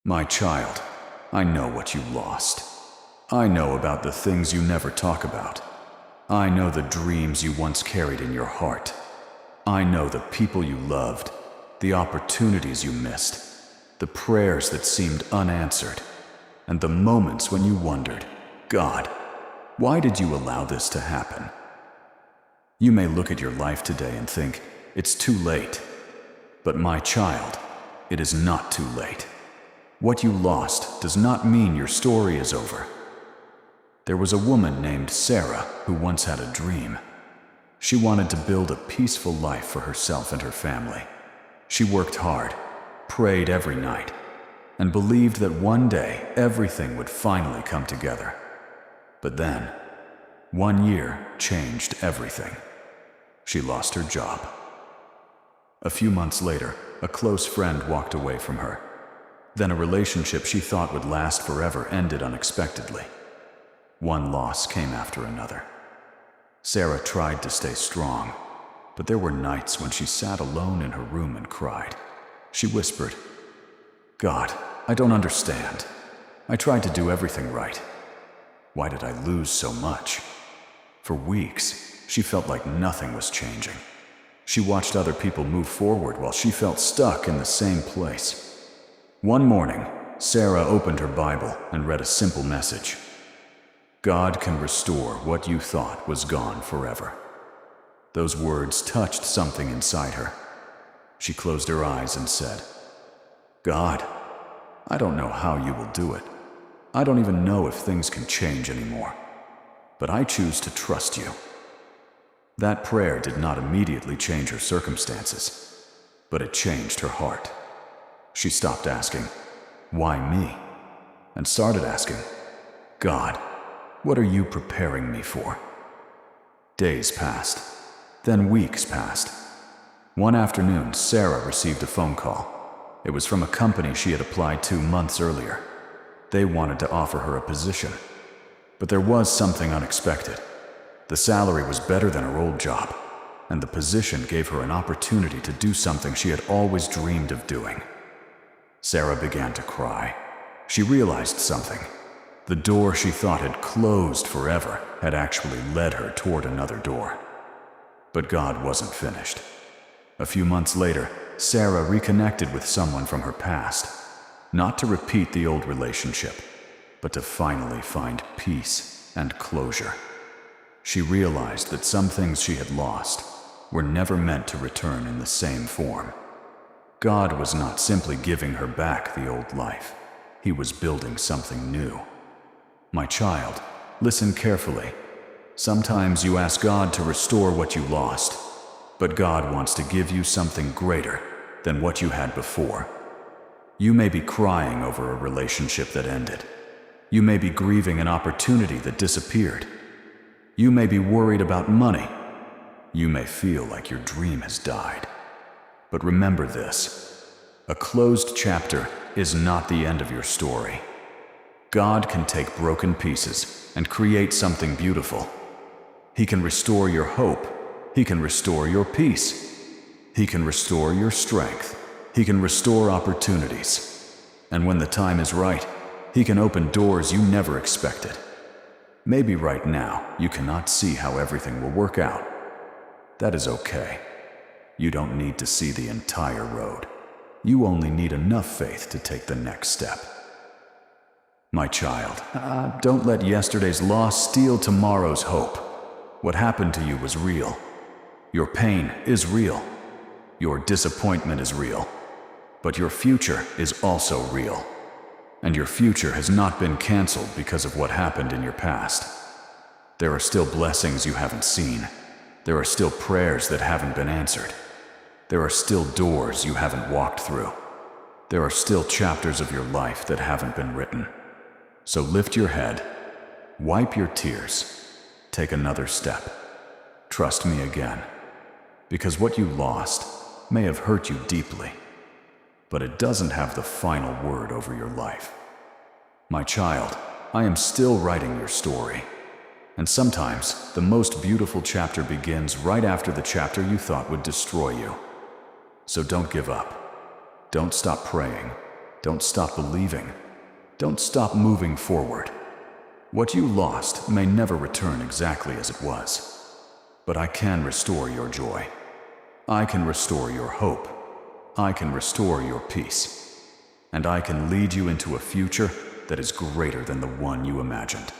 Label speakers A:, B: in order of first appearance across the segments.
A: My child, I know what you lost. I know about the things you never talk about. I know the dreams you once carried in your heart. I know the people you loved, the opportunities you missed, the prayers that seemed unanswered, and the moments when you wondered, God, why did you allow this to happen? You may look at your life today and think, it's too late. But my child, it is not too late. What you lost does not mean your story is over. There was a woman named Sarah who once had a dream. She wanted to build a peaceful life for herself and her family. She worked hard, prayed every night, and believed that one day everything would finally come together. But then, 1 year changed everything. She lost her job. A few months later, a close friend walked away from her. Then a relationship she thought would last forever ended unexpectedly. One loss came after another. Sarah tried to stay strong, but there were nights when she sat alone in her room and cried. She whispered, God, I don't understand. I tried to do everything right. Why did I lose so much? For weeks, she felt like nothing was changing. She watched other people move forward while she felt stuck in the same place. One morning, Sarah opened her Bible and read a simple message. God can restore what you thought was gone forever. Those words touched something inside her. She closed her eyes and said, God, I don't know how you will do it. I don't even know if things can change anymore. But I choose to trust you. That prayer did not immediately change her circumstances, but it changed her heart. She stopped asking, why me? And started asking, God, what are you preparing me for? Days passed, then weeks passed. One afternoon, Sarah received a phone call. It was from a company she had applied to months earlier. They wanted to offer her a position. But there was something unexpected. The salary was better than her old job, and the position gave her an opportunity to do something she had always dreamed of doing. Sarah began to cry. She realized something. The door she thought had closed forever had actually led her toward another door. But God wasn't finished. A few months later, Sarah reconnected with someone from her past, not to repeat the old relationship, but to finally find peace and closure. She realized that some things she had lost were never meant to return in the same form. God was not simply giving her back the old life. He was building something new. My child, listen carefully. Sometimes you ask God to restore what you lost, but God wants to give you something greater than what you had before. You may be crying over a relationship that ended. You may be grieving an opportunity that disappeared. You may be worried about money. You may feel like your dream has died. But remember this: a closed chapter is not the end of your story. God can take broken pieces and create something beautiful. He can restore your hope. He can restore your peace. He can restore your strength. He can restore opportunities. And when the time is right, He can open doors you never expected. Maybe right now you cannot see how everything will work out. That is okay. You don't need to see the entire road. You only need enough faith to take the next step. My child, don't let yesterday's loss steal tomorrow's hope. What happened to you was real. Your pain is real. Your disappointment is real. But your future is also real. And your future has not been canceled because of what happened in your past. There are still blessings you haven't seen. There are still prayers that haven't been answered. There are still doors you haven't walked through. There are still chapters of your life that haven't been written. So lift your head, wipe your tears, take another step. Trust me again, because what you lost may have hurt you deeply, but it doesn't have the final word over your life. My child, I am still writing your story, and sometimes the most beautiful chapter begins right after the chapter you thought would destroy you. So don't give up. Don't stop praying. Don't stop believing. Don't stop moving forward. What you lost may never return exactly as it was, but I can restore your joy. I can restore your hope. I can restore your peace. And I can lead you into a future that is greater than the one you imagined.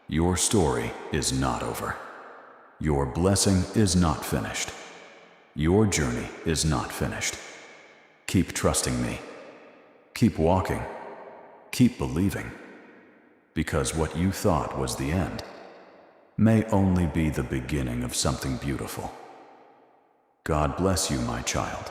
A: Your story is not over. Your blessing is not finished. Your journey is not finished. Keep trusting me. Keep walking. Keep believing. Because what you thought was the end may only be the beginning of something beautiful. God bless you, my child.